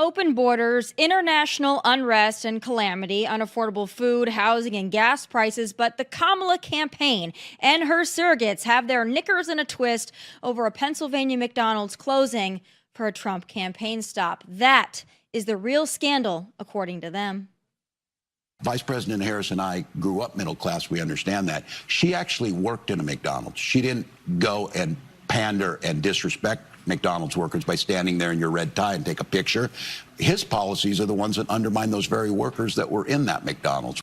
Open borders, international unrest and calamity, unaffordable food, housing, and gas prices. But the Kamala campaign and her surrogates have their knickers in a twist over a Pennsylvania McDonald's closing for a Trump campaign stop. That is the real scandal, according to them. Vice President Harris and I grew up middle class. We understand that. She actually worked in a McDonald's. She didn't go and pander and disrespect McDonald's workers by standing there in your red tie and take a picture. His policies are the ones that undermine those very workers that were in that McDonald's.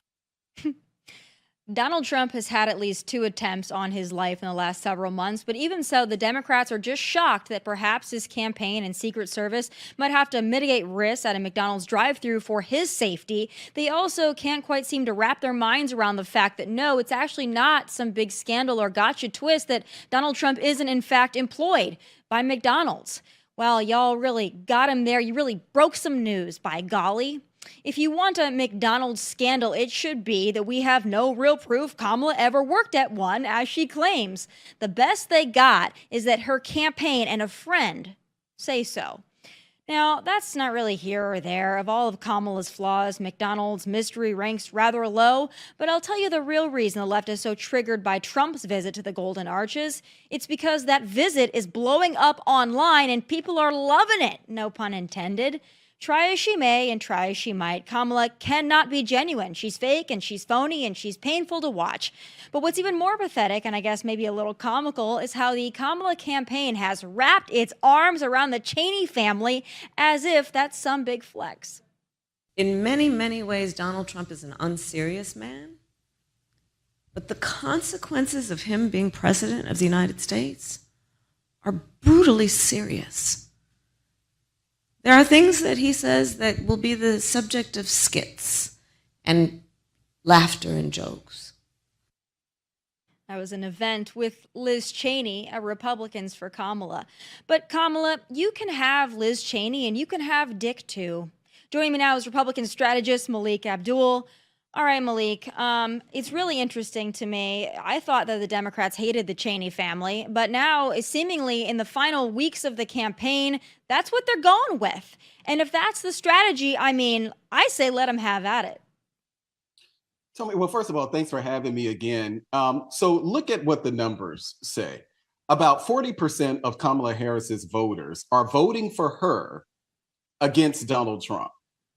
Donald Trump has had at least 2 attempts on his life in the last several months, but even so, the Democrats are just shocked that perhaps his campaign and Secret Service might have to mitigate risks at a McDonald's drive-thru for his safety. They also can't quite seem to wrap their minds around the fact that, no, it's actually not some big scandal or gotcha twist that Donald Trump isn't, in fact, employed by McDonald's. Well, y'all really got him there. You really broke some news, by golly. If you want a McDonald's scandal, it should be that we have no real proof Kamala ever worked at one, as she claims. The best they got is that her campaign and a friend say so. Now, that's not really here or there. Of all of Kamala's flaws, McDonald's mystery ranks rather low. But I'll tell you the real reason the left is so triggered by Trump's visit to the Golden Arches. It's because that visit is blowing up online and people are loving it, no pun intended. Try as she may and try as she might, Kamala cannot be genuine. She's fake and she's phony and she's painful to watch. But what's even more pathetic, and I guess maybe a little comical, is how the Kamala campaign has wrapped its arms around the Cheney family as if that's some big flex. In many, many ways, Donald Trump is an unserious man. But the consequences of him being president of the United States are brutally serious. There are things that he says that will be the subject of skits and laughter and jokes. That was an event with Liz Cheney, a Republicans for Kamala. But Kamala, you can have Liz Cheney and you can have Dick too. Joining me now is Republican strategist Melik Abdul. All right, Melik, it's really interesting to me. I thought that the Democrats hated the Cheney family, but now, seemingly in the final weeks of the campaign, that's what they're going with. And if that's the strategy, I mean, I say let them have at it. Tomi, well, first of all, thanks for having me again. So look at what the numbers say. About 40% of Kamala Harris's voters are voting for her against Donald Trump.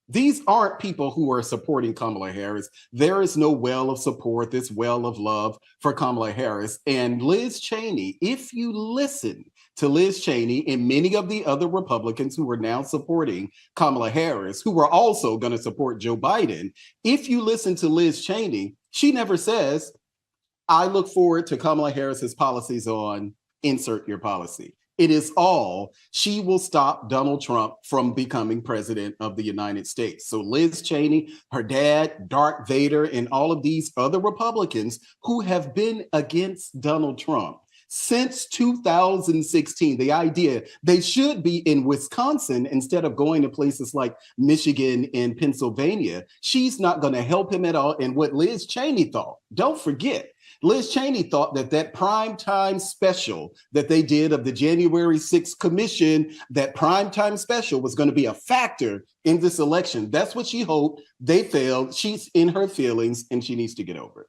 These aren't people who are supporting Kamala Harris. There is no well of support, this well of love for Kamala Harris. And Liz Cheney, if you listen to Liz Cheney and many of the other Republicans who are now supporting Kamala Harris, who are also going to support Joe Biden, if you listen to Liz Cheney, she never says, I look forward to Kamala Harris's policies on insert your policy. It is all, she will stop Donald Trump from becoming president of the United States. So Liz Cheney, her dad, Darth Vader, and all of these other Republicans who have been against Donald Trump since 2016, the idea they should be in Wisconsin instead of going to places like Michigan and Pennsylvania. She's not going to help him at all. And what Liz Cheney thought, don't forget, Liz Cheney thought that that primetime special that they did of the January 6th commission, that primetime special was going to be a factor in this election. That's what she hoped. They failed. She's in her feelings and she needs to get over it.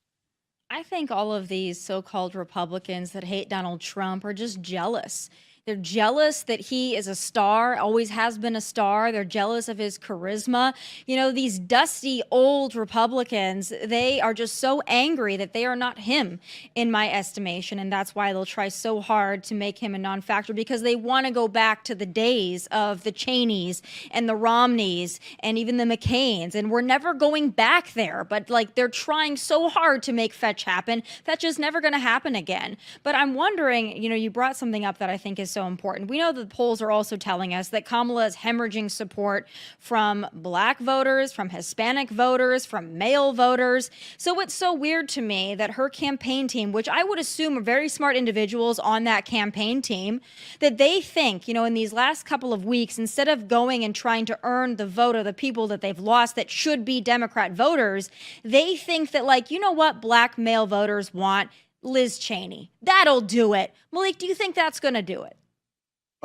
I think all of these so-called Republicans that hate Donald Trump are just jealous. They're jealous that he is a star, always has been a star. They're jealous of his charisma. You know, these dusty old Republicans, they are just so angry that they are not him, in my estimation. And that's why they'll try so hard to make him a non-factor, because they want to go back to the days of the Cheneys and the Romneys and even the McCains. And we're never going back there. But like, they're trying so hard to make fetch happen. Fetch is never going to happen again. But I'm wondering, you know, you brought something up that I think is so important. We know that the polls are also telling us that Kamala is hemorrhaging support from Black voters, from Hispanic voters, from male voters. So it's so weird to me that her campaign team, which I would assume are very smart individuals on that campaign team, that they think, you know, in these last couple of weeks, instead of going and trying to earn the vote of the people that they've lost that should be Democrat voters, they think that, like, you know what Black male voters want? Liz Cheney. That'll do it. Melik, do you think that's going to do it?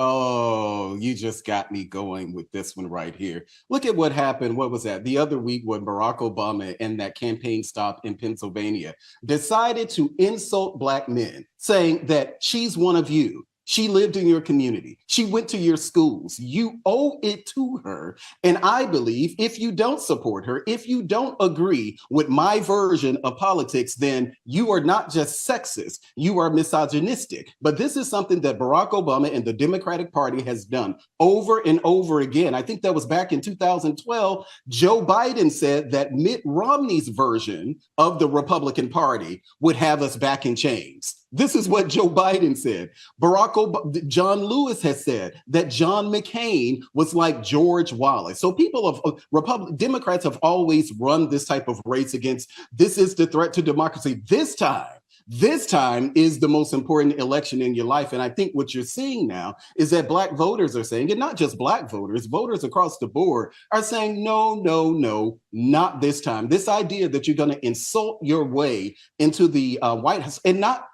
Oh, you just got me going with this one right here. Look at what happened. What was that? The other week when Barack Obama and that campaign stop in Pennsylvania decided to insult Black men, saying that she's one of you. She lived in your community. She went to your schools. You owe it to her. And I believe if you don't support her, if you don't agree with my version of politics, then you are not just sexist, you are misogynistic. But this is something that Barack Obama and the Democratic Party has done over and over again. I think that was back in 2012. Joe Biden said that Mitt Romney's version of the Republican Party would have us back in chains. This is what Joe Biden said. John Lewis has said that John McCain was like George Wallace. So people of Democrats have always run this type of race against, this is the threat to democracy. This time is the most important election in your life. And I think what you're seeing now is that Black voters are saying, and not just Black voters, voters across the board are saying, no, no, no, not this time. This idea that you're going to insult your way into the White House and not,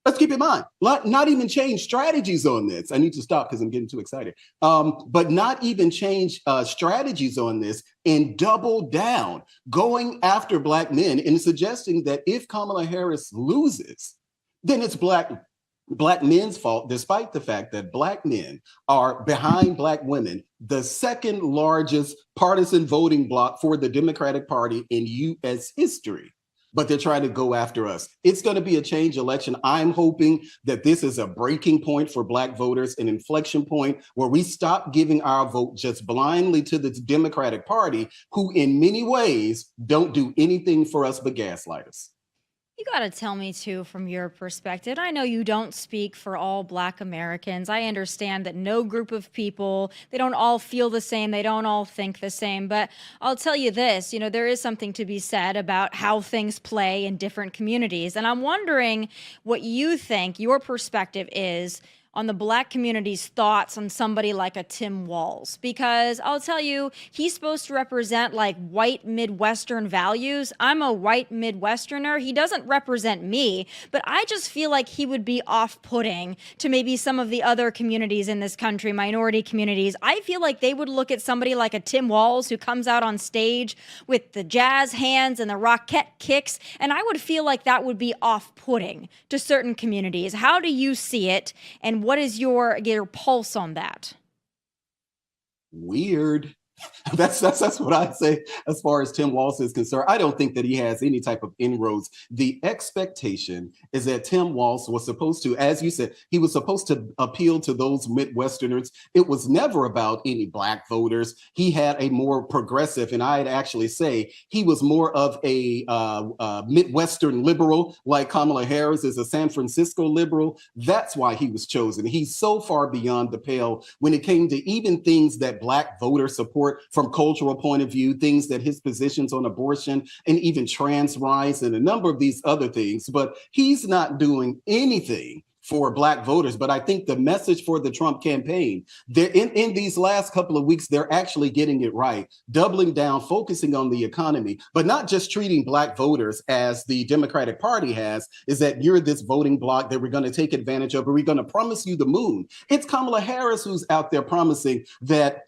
let's keep in mind, not even change strategies on this. I need to stop because I'm getting too excited. But not even change strategies on this and double down, going after Black men and suggesting that if Kamala Harris loses, then it's Black men's fault, despite the fact that Black men are behind Black women, the second largest partisan voting bloc for the Democratic Party in U.S. history. But they're trying to go after us. It's going to be a change election. I'm hoping that this is a breaking point for Black voters, an inflection point where we stop giving our vote just blindly to the Democratic Party, who in many ways don't do anything for us but gaslight us. You got to tell me, too, from your perspective. I know you don't speak for all Black Americans. I understand that no group of people, they don't all feel the same. They don't all think the same. But I'll tell you this, there is something to be said about how things play in different communities. And I'm wondering what you think your perspective is on the Black community's thoughts on somebody like a Tim Walz, because I'll tell you, he's supposed to represent like white Midwestern values. I'm a white Midwesterner. He doesn't represent me, but I just feel like he would be off-putting to maybe some of the other communities in this country, minority communities. I feel like they would look at somebody like a Tim Walz who comes out on stage with the jazz hands and the rocket kicks, and I would feel like that would be off-putting to certain communities. How do you see it, and what is your pulse on that? Weird. That's what I'd say as far as Tim Walz is concerned. I don't think that he has any type of inroads. The expectation is that Tim Walz was supposed to, as you said, he was supposed to appeal to those Midwesterners. It was never about any Black voters. He had a more progressive, and I'd actually say he was more of a Midwestern liberal, like Kamala Harris is a San Francisco liberal. That's why he was chosen. He's so far beyond the pale when it came to even things that Black voters support from cultural point of view, things that his positions on abortion and even trans rights and a number of these other things, but he's not doing anything for Black voters. But I think the message for the Trump campaign, in these last couple of weeks, they're actually getting it right, doubling down, focusing on the economy, but not just treating Black voters as the Democratic Party has, is that you're this voting bloc that we're going to take advantage of, or we're going to promise you the moon. It's Kamala Harris who's out there promising that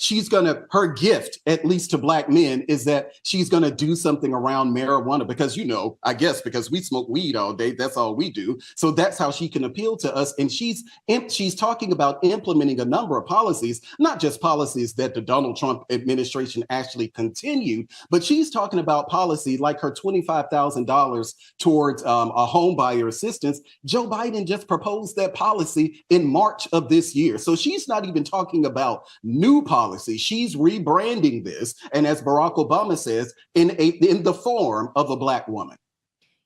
her gift, at least to Black men, is that she's going to do something around marijuana because, I guess because we smoke weed all day, that's all we do. So that's how she can appeal to us. And she's talking about implementing a number of policies, not just policies that the Donald Trump administration actually continued, but she's talking about policy like her $25,000 towards a home buyer assistance. Joe Biden just proposed that policy in March of this year. So she's not even talking about new policy. She's rebranding this. And as Barack Obama says, in the form of a Black woman.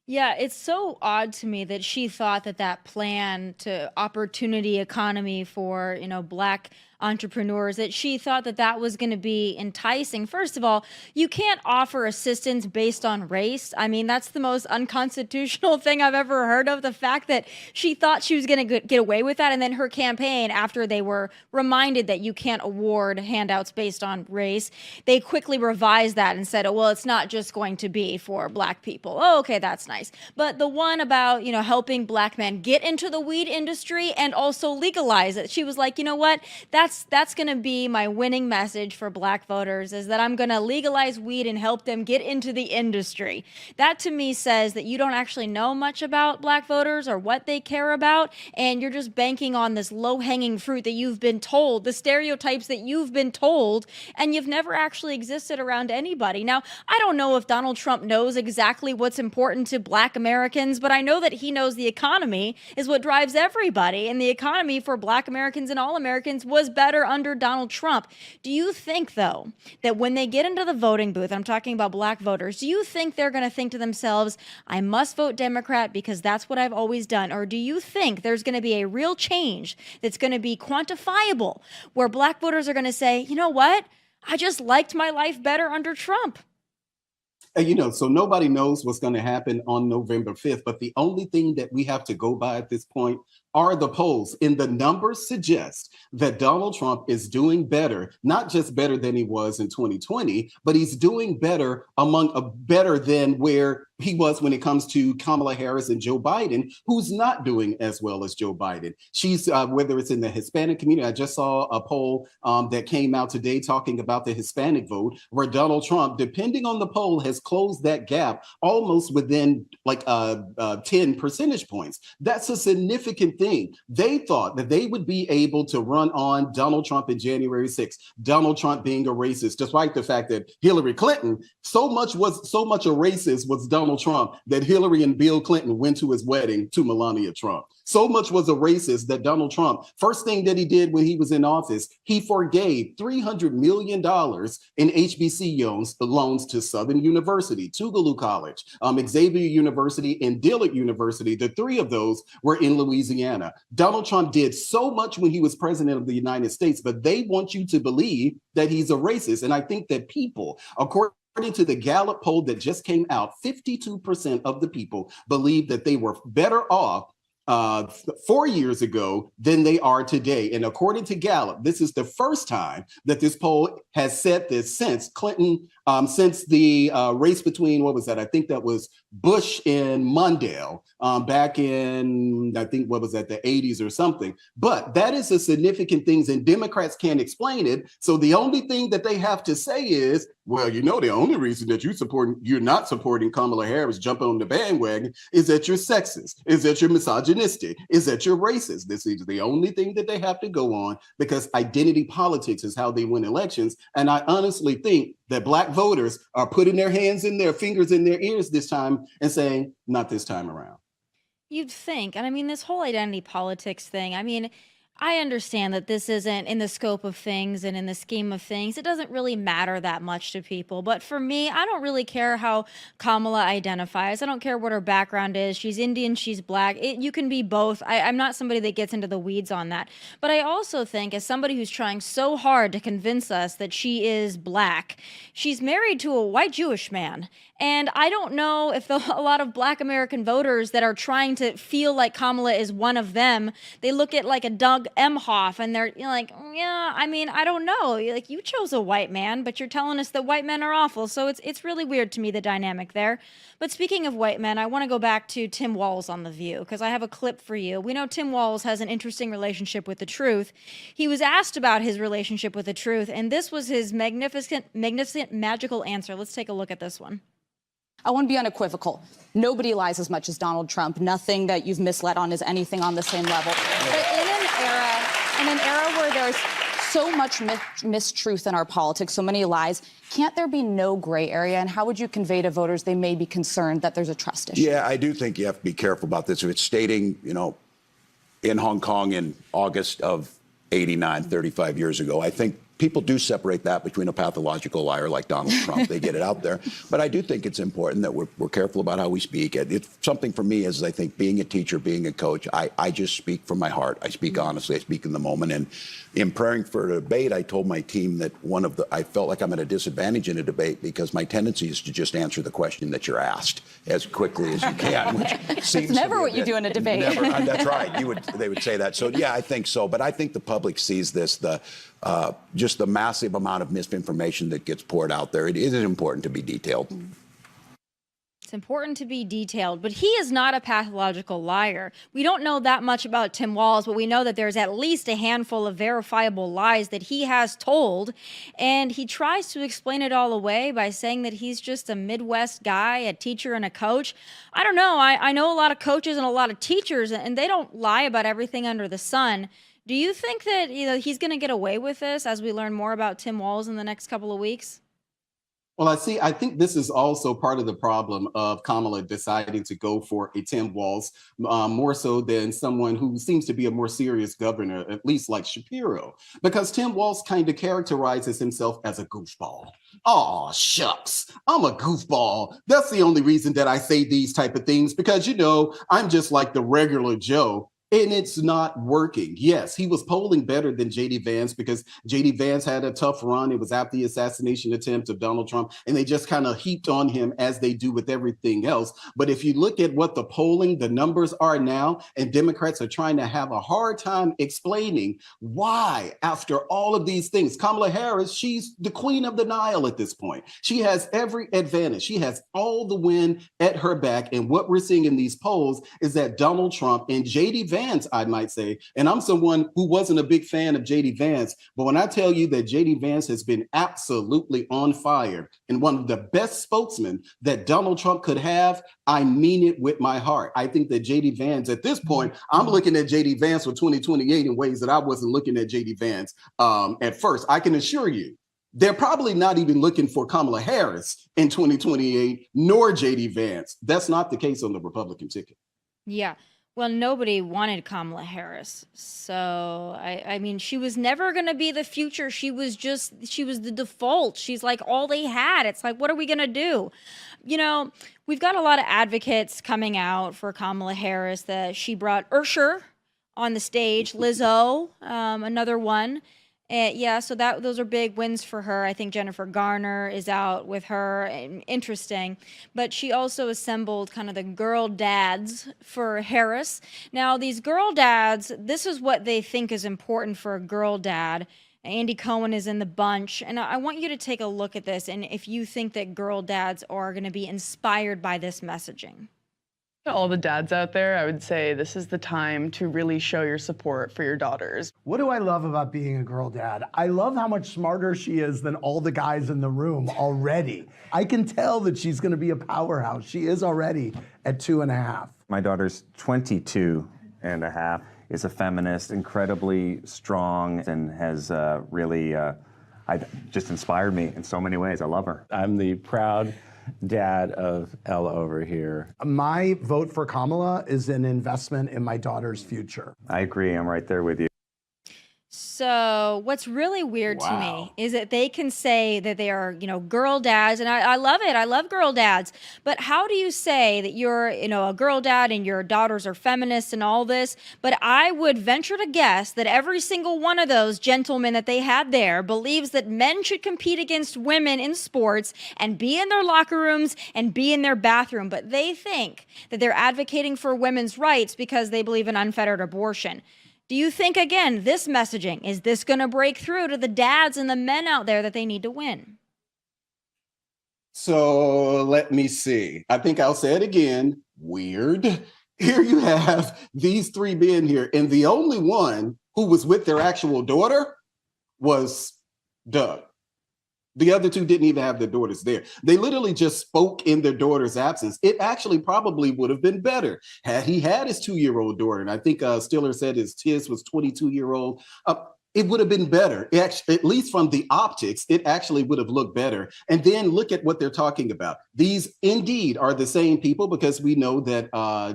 Yeah, it's so odd to me that she thought that plan to opportunity economy for, Black entrepreneurs that she thought that that was going to be enticing. First of all, you can't offer assistance based on race. I mean, that's the most unconstitutional thing I've ever heard of. The fact that she thought she was going to get away with that, and then her campaign, after they were reminded that you can't award handouts based on race, they quickly revised that and said, oh, well, it's not just going to be for black people. Oh, okay, that's nice. But the one about, helping black men get into the weed industry and also legalize it, she was like, you know what? That's going to be my winning message for black voters, is that I'm going to legalize weed and help them get into the industry. That to me says that you don't actually know much about black voters or what they care about, and you're just banking on this low-hanging fruit that you've been told, the stereotypes that you've been told, and you've never actually existed around anybody. Now, I don't know if Donald Trump knows exactly what's important to black Americans, but I know that he knows the economy is what drives everybody, and the economy for black Americans and all Americans was better under Donald Trump. Do you think, though, that when they get into the voting booth, I'm talking about black voters, do you think they're going to think to themselves, I must vote Democrat because that's what I've always done? Or do you think there's going to be a real change that's going to be quantifiable, where black voters are going to say, you know what? I just liked my life better under Trump? So nobody knows what's going to happen on November 5th, but the only thing that we have to go by at this point are the polls. And the numbers suggest that Donald Trump is doing better, not just better than he was in 2020, but he's doing better better than where he was when it comes to Kamala Harris and Joe Biden, who's not doing as well as Joe Biden. She's, whether it's in the Hispanic community, I just saw a poll that came out today talking about the Hispanic vote, where Donald Trump, depending on the poll, has closed that gap almost within 10 percentage points. That's a significant thing. They thought that they would be able to run on Donald Trump in January 6th, Donald Trump being a racist, despite the fact that Hillary Clinton, so much a racist was Donald Trump that Hillary and Bill Clinton went to his wedding to Melania Trump. So much was a racist that Donald Trump, first thing that he did when he was in office, he forgave $300 million in HBC loans to Southern University, Tougaloo College, Xavier University, and Dillard University. The three of those were in Louisiana. Donald Trump did so much when he was president of the United States, but they want you to believe that he's a racist. And I think that people, according to the Gallup poll that just came out, 52% of the people believe that they were better off 4 years ago than they are today. And according to Gallup, this is the first time that this poll has said this since Clinton, since the race between, what was that? I think that was Bush and Mondale back in, I think, what was that, the 80s or something. But that is a significant thing, and Democrats can't explain it. So the only thing that they have to say is, well, the only reason that you're not supporting Kamala Harris, jumping on the bandwagon, is that you're sexist, is that you're misogynistic, is that you're racist. This is the only thing that they have to go on, because identity politics is how they win elections. And I honestly think that black voters are putting their hands in their fingers in their ears this time and saying, not this time around. You'd think. And I mean, this whole identity politics thing, I mean, I understand that this isn't in the scope of things and in the scheme of things. It doesn't really matter that much to people. But for me, I don't really care how Kamala identifies. I don't care what her background is. She's Indian, she's black. You can be both. I'm not somebody that gets into the weeds on that. But I also think, as somebody who's trying so hard to convince us that she is black, she's married to a white Jewish man. And I don't know if a lot of black American voters that are trying to feel like Kamala is one of them, they look at like a Doug Emhoff and they're like, yeah, I mean, I don't know. Like, you chose a white man, but you're telling us that white men are awful. So it's really weird to me, the dynamic there. But speaking of white men, I want to go back to Tim Walz on The View, because I have a clip for you. We know Tim Walz has an interesting relationship with the truth. He was asked about his relationship with the truth, and this was his magnificent, magical answer. Let's take a look at this one. I want to be unequivocal. Nobody lies as much as Donald Trump. Nothing that you've misled on is anything on the same level. But in an era where there's so much mistruth in our politics, so many lies, can't there be no gray area? And how would you convey to voters they may be concerned that there's a trust issue? Yeah, I do think you have to be careful about this. If it's stating, in Hong Kong in August of 89, 35 years ago, I think people do separate that between a pathological liar like Donald Trump. They get it out there. But I do think it's important that we're careful about how we speak. It's something for me is, I think, being a teacher, being a coach, I just speak from my heart. I speak honestly. I speak in the moment. And in preparing for a debate, I told my team that I felt like I'm at a disadvantage in a debate because my tendency is to just answer the question that you're asked as quickly as you can, which seems never what you do in a debate. Never. That's right. They would say that. So yeah, I think so. But I think the public sees this, just the massive amount of misinformation that gets poured out there. It is important to be detailed. It's important to be detailed, but he is not a pathological liar. We don't know that much about Tim Walz, but we know that there's at least a handful of verifiable lies that he has told, and he tries to explain it all away by saying that he's just a Midwest guy, a teacher and a coach. I don't know. I know a lot of coaches and a lot of teachers, and they don't lie about everything under the sun. Do you think that he's going to get away with this as we learn more about Tim Walz in the next couple of weeks? Well, I think this is also part of the problem of Kamala deciding to go for a Tim Walz, more so than someone who seems to be a more serious governor, at least like Shapiro, because Tim Walz kind of characterizes himself as a goofball. Oh, shucks, I'm a goofball. That's the only reason that I say these type of things, because, I'm just like the regular Joe. And it's not working. Yes, he was polling better than J.D. Vance because J.D. Vance had a tough run. It was after the assassination attempt of Donald Trump, and they just kind of heaped on him as they do with everything else. But if you look at what the polling, the numbers are now, and Democrats are trying to have a hard time explaining why, after all of these things, Kamala Harris, she's the queen of the Nile at this point. She has every advantage. She has all the wind at her back. And what we're seeing in these polls is that Donald Trump and J.D. Vance, I might say, and I'm someone who wasn't a big fan of J.D. Vance, but when I tell you that J.D. Vance has been absolutely on fire and one of the best spokesmen that Donald Trump could have, I mean it with my heart. I think that J.D. Vance, at this point, I'm looking at J.D. Vance for 2028 in ways that I wasn't looking at J.D. Vance at first. I can assure you, they're probably not even looking for Kamala Harris in 2028, nor J.D. Vance. That's not the case on the Republican ticket. Yeah. Well, nobody wanted Kamala Harris. So, I mean, she was never going to be the future. She was the default. She's like all they had. It's like, what are we going to do? We've got a lot of advocates coming out for Kamala Harris. That she brought Usher on the stage, Lizzo, another one. So those are big wins for her. I think Jennifer Garner is out with her. Interesting. But she also assembled kind of the girl dads for Harris. Now, these girl dads, this is what they think is important for a girl dad. Andy Cohen is in the bunch. And I want you to take a look at this and if you think that girl dads are going to be inspired by this messaging. To all the dads out there, I would say this is the time to really show your support for your daughters. What do I love about being a girl dad? I love how much smarter she is than all the guys in the room already. I can tell that she's going to be a powerhouse. She is already at 2.5. My daughter's 22.5, is a feminist, incredibly strong, and has really just inspired me in so many ways. I love her. I'm the proud dad of Ella over here. My vote for Kamala is an investment in my daughter's future. I agree. I'm right there with you. So what's really weird to me is that they can say that they are, girl dads, and I love it. I love girl dads. But how do you say that you're, a girl dad and your daughters are feminists and all this? But I would venture to guess that every single one of those gentlemen that they had there believes that men should compete against women in sports and be in their locker rooms and be in their bathroom. But they think that they're advocating for women's rights because they believe in unfettered abortion. Do you think, again, this messaging, is this going to break through to the dads and the men out there that they need to win? So let me see. I think I'll say it again. Weird. Here you have these three men here, and the only one who was with their actual daughter was Doug. The other two didn't even have their daughters there. They literally just spoke in their daughter's absence. It actually probably would have been better had he had his 2-year-old daughter. And I think Stiller said his was 22-year-old. It would have been better. At least from the optics, it actually would have looked better. And then look at what they're talking about. These indeed are the same people, because we know that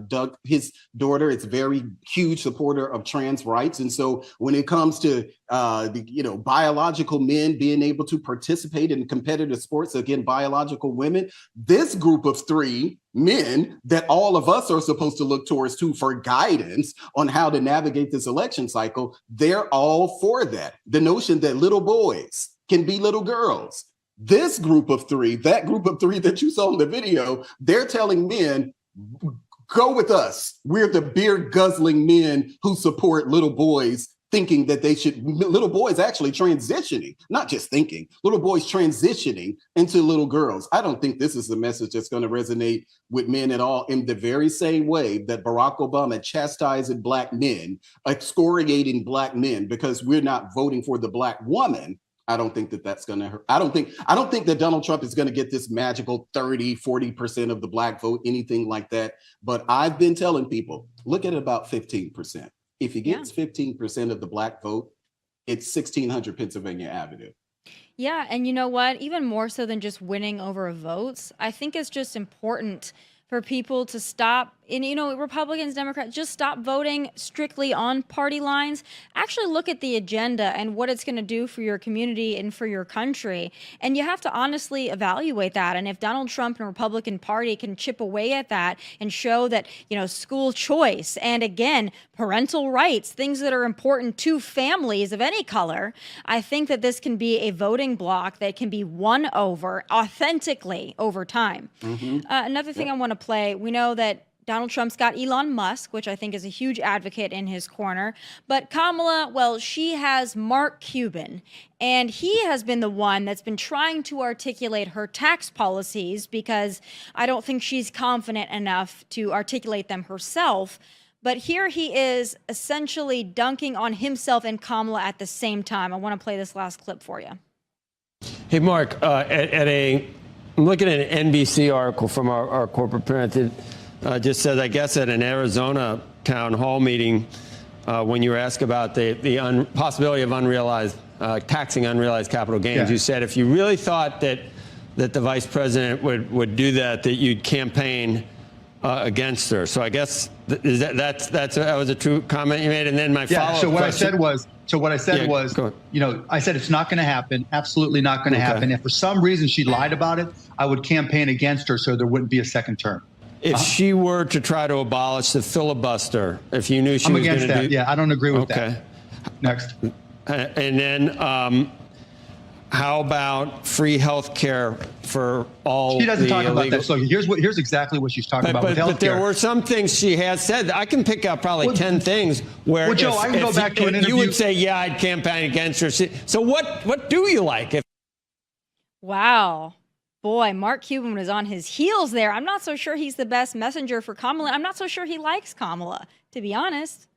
Doug, his daughter, is a very huge supporter of trans rights. And so when it comes to biological men being able to participate in competitive sports against biological women. This group of three men that all of us are supposed to look towards too for guidance on how to navigate this election cycle, they're all for that. The notion that little boys can be little girls. This group of three, that group of three that you saw in the video, they're telling men, go with us. We're the beer guzzling men who support little boys, thinking that they should, little boys actually transitioning, not just thinking, little boys transitioning into little girls. I don't think this is a message that's going to resonate with men at all, in the very same way that Barack Obama chastising Black men, excoriating Black men because we're not voting for the Black woman. I don't think that that's going to hurt. I don't think that Donald Trump is going to get this magical 30-40% of the Black vote, anything like that. But I've been telling people, look at about 15%. If he gets 15% of the Black vote, it's 1600 Pennsylvania Avenue. Yeah, and you know what? Even more so than just winning over votes, I think it's just important for people to stop, and Republicans, Democrats, just stop voting strictly on party lines. Actually look at the agenda and what it's going to do for your community and for your country. And you have to honestly evaluate that. And if Donald Trump and the Republican Party can chip away at that and show that, school choice and, again, parental rights, things that are important to families of any color, I think that this can be a voting bloc that can be won over authentically over time. Another thing I want to play, we know that Donald Trump's got Elon Musk, which I think is a huge advocate in his corner. But Kamala, well, she has Mark Cuban, and he has been the one that's been trying to articulate her tax policies because I don't think she's confident enough to articulate them herself. But here he is essentially dunking on himself and Kamala at the same time. I want to play this last clip for you. Hey, Mark, I'm looking at an NBC article from our corporate parent that just says, I guess, at an Arizona town hall meeting, when you were asked about the possibility of taxing unrealized capital gains, you said if you really thought that the vice president would do that you'd campaign against her. So I guess that was a true comment you made. And then my follow-up so what question, I said was, I said it's not going to happen, absolutely not going to happen. If for some reason she lied about it, I would campaign against her so there wouldn't be a second term. If she were to try to abolish the filibuster, if you knew she was going to do... Yeah, I don't agree with that. Next. And then how about free health care for all She doesn't talk about illegal... that. So here's exactly what she's talking about with health care. But there were some things she has said. I can pick out probably 10 things where... Well, Joe, I can go back to an interview... You would say, yeah, I'd campaign against her. So what do you like? Wow. Boy, Mark Cuban was on his heels there. I'm not so sure he's the best messenger for Kamala. I'm not so sure he likes Kamala, to be honest.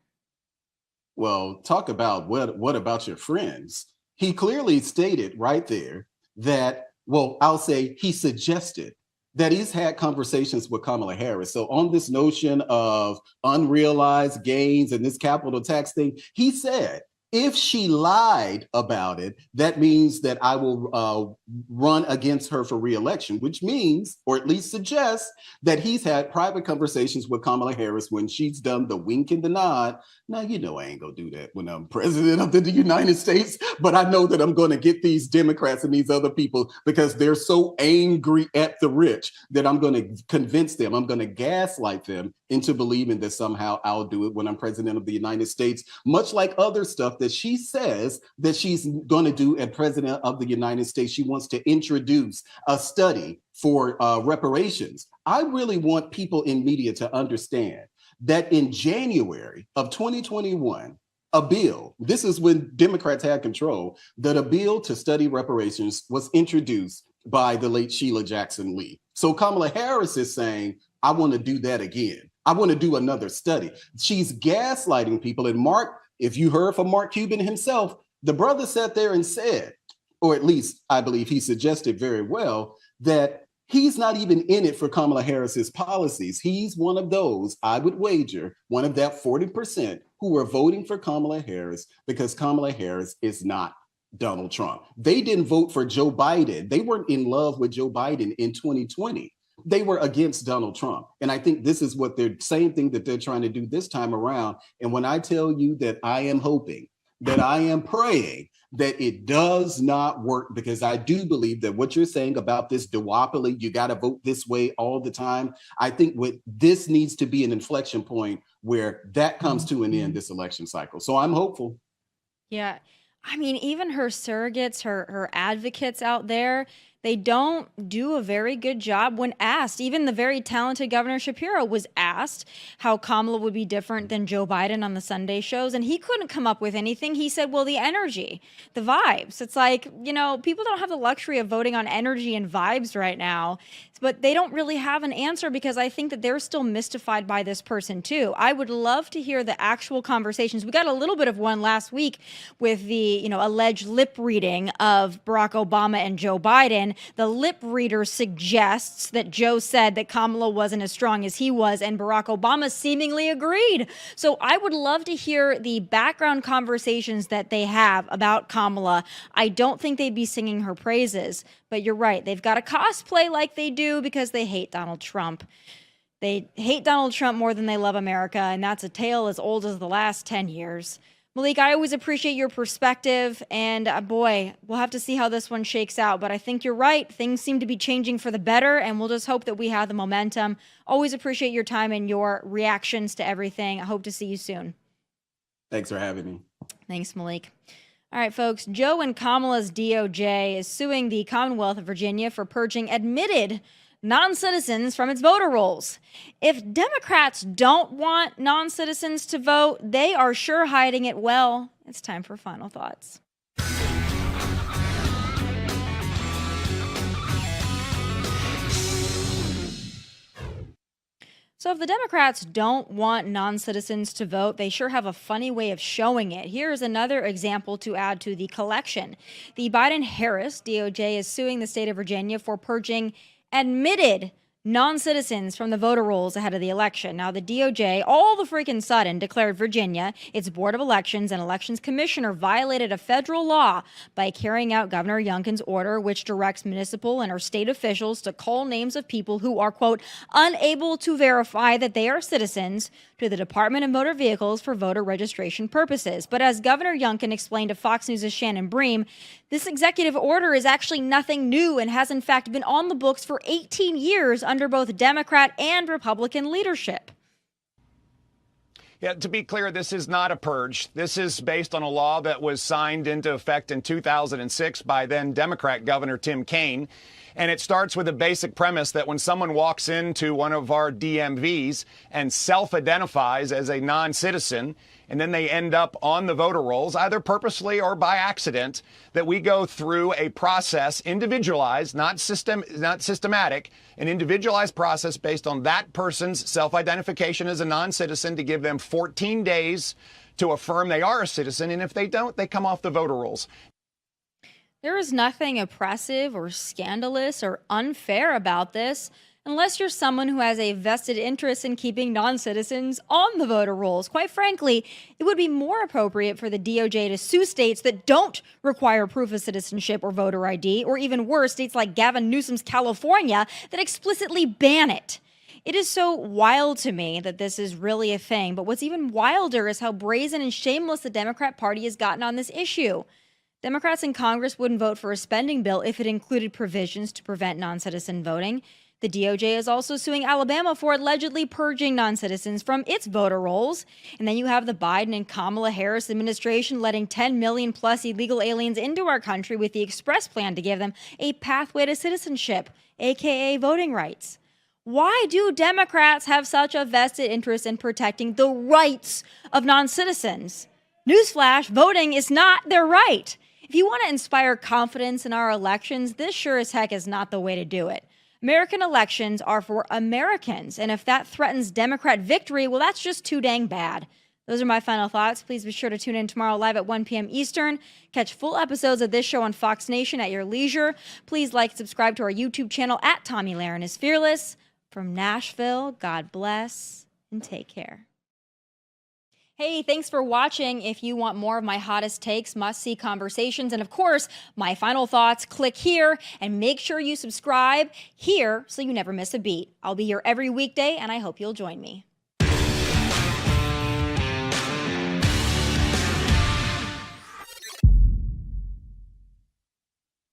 Well, talk about what about your friends? He clearly stated right there that, well, I'll say he suggested that he's had conversations with Kamala Harris. So on this notion of unrealized gains and this capital tax thing, he said, if she lied about it, that means that I will run against her for re-election, which means, or at least suggests, that he's had private conversations with Kamala Harris when she's done the wink and the nod. Now, I ain't gonna do that when I'm president of the United States, but I know that I'm gonna get these Democrats and these other people because they're so angry at the rich that I'm gonna convince them, I'm gonna gaslight them into believing that somehow I'll do it when I'm president of the United States, much like other stuff that she says that she's gonna do as president of the United States. She wants to introduce a study for reparations. I really want people in media to understand that in January of 2021, a bill, this is when Democrats had control, that a bill to study reparations was introduced by the late Sheila Jackson Lee. So Kamala Harris is saying, I want to do that again. I want to do another study. She's gaslighting people. And Mark, if you heard from Mark Cuban himself, the brother sat there and said, or at least I believe he suggested very well, that he's not even in it for Kamala Harris's policies. He's one of those, I would wager, one of that 40% who are voting for Kamala Harris because Kamala Harris is not Donald Trump. They didn't vote for Joe Biden. They weren't in love with Joe Biden in 2020. They were against Donald Trump. And I think this is what they're same thing that they're trying to do this time around. And when I tell you that I am hoping that I am praying that it does not work, because I do believe that what you're saying about this duopoly, you got to vote this way all the time. I think this needs to be an inflection point where that comes to an end this election cycle. So I'm hopeful. Yeah. I mean, even her surrogates, her advocates out there, they don't do a very good job when asked. Even the very talented Governor Shapiro was asked how Kamala would be different than Joe Biden on the Sunday shows, and he couldn't come up with anything. He said, well, the energy, the vibes. It's like, people don't have the luxury of voting on energy and vibes right now, but they don't really have an answer, because I think that they're still mystified by this person too. I would love to hear the actual conversations. We got a little bit of one last week with the, alleged lip reading of Barack Obama and Joe Biden. The lip reader suggests that Joe said that Kamala wasn't as strong as he was, and Barack Obama seemingly agreed. So I would love to hear the background conversations that they have about Kamala. I don't think they'd be singing her praises, but you're right. They've got to cosplay like they do because they hate Donald Trump. They hate Donald Trump more than they love America, and that's a tale as old as the last 10 years. Malik, I always appreciate your perspective, and boy, we'll have to see how this one shakes out, but I think you're right. Things seem to be changing for the better, and we'll just hope that we have the momentum. Always appreciate your time and your reactions to everything. I hope to see you soon. Thanks for having me. Thanks, Malik. All right, folks, Joe and Kamala's DOJ is suing the Commonwealth of Virginia for purging admitted non-citizens from its voter rolls. If Democrats don't want non-citizens to vote, they are sure hiding it well. It's time for final thoughts. So if the Democrats don't want non-citizens to vote, they sure have a funny way of showing it. Here's another example to add to the collection. The Biden-Harris DOJ is suing the state of Virginia for purging admitted non-citizens from the voter rolls ahead of the election. Now, the DOJ, all the freaking sudden, declared Virginia, its Board of Elections and Elections Commissioner, violated a federal law by carrying out Governor Youngkin's order, which directs municipal and or state officials to call names of people who are, quote, unable to verify that they are citizens to the Department of Motor Vehicles for voter registration purposes. But as Governor Youngkin explained to Fox News' Shannon Bream, this executive order is actually nothing new and has in fact been on the books for 18 years under both Democrat and Republican leadership. Yeah, to be clear, this is not a purge. This is based on a law that was signed into effect in 2006 by then Democrat Governor Tim Kaine. And it starts with a basic premise that when someone walks into one of our DMVs and self-identifies as a non-citizen, and then they end up on the voter rolls, either purposely or by accident, that we go through a process, individualized, not systematic, an individualized process based on that person's self-identification as a non-citizen to give them 14 days to affirm they are a citizen. And if they don't, they come off the voter rolls. There is nothing oppressive or scandalous or unfair about this, unless you're someone who has a vested interest in keeping non-citizens on the voter rolls. Quite frankly, it would be more appropriate for the DOJ to sue states that don't require proof of citizenship or voter ID, or even worse, states like Gavin Newsom's California that explicitly ban it. It is so wild to me that this is really a thing, but what's even wilder is how brazen and shameless the Democrat Party has gotten on this issue. Democrats in Congress wouldn't vote for a spending bill if it included provisions to prevent non-citizen voting. The DOJ is also suing Alabama for allegedly purging non-citizens from its voter rolls. And then you have the Biden and Kamala Harris administration letting 10 million plus illegal aliens into our country with the express plan to give them a pathway to citizenship, aka voting rights. Why do Democrats have such a vested interest in protecting the rights of non-citizens? Newsflash, voting is not their right. If you want to inspire confidence in our elections, this sure as heck is not the way to do it. American elections are for Americans, and if that threatens Democrat victory, well, that's just too dang bad. Those are my final thoughts. Please be sure to tune in tomorrow live at 1 p.m. Eastern. Catch full episodes of this show on Fox Nation at your leisure. Please like and subscribe to our YouTube channel at Tomi Lahren is Fearless. From Nashville, God bless and take care. Hey, thanks for watching. If you want more of my hottest takes, must-see conversations, and of course, my final thoughts, click here and make sure you subscribe here so you never miss a beat. I'll be here every weekday, and I hope you'll join me.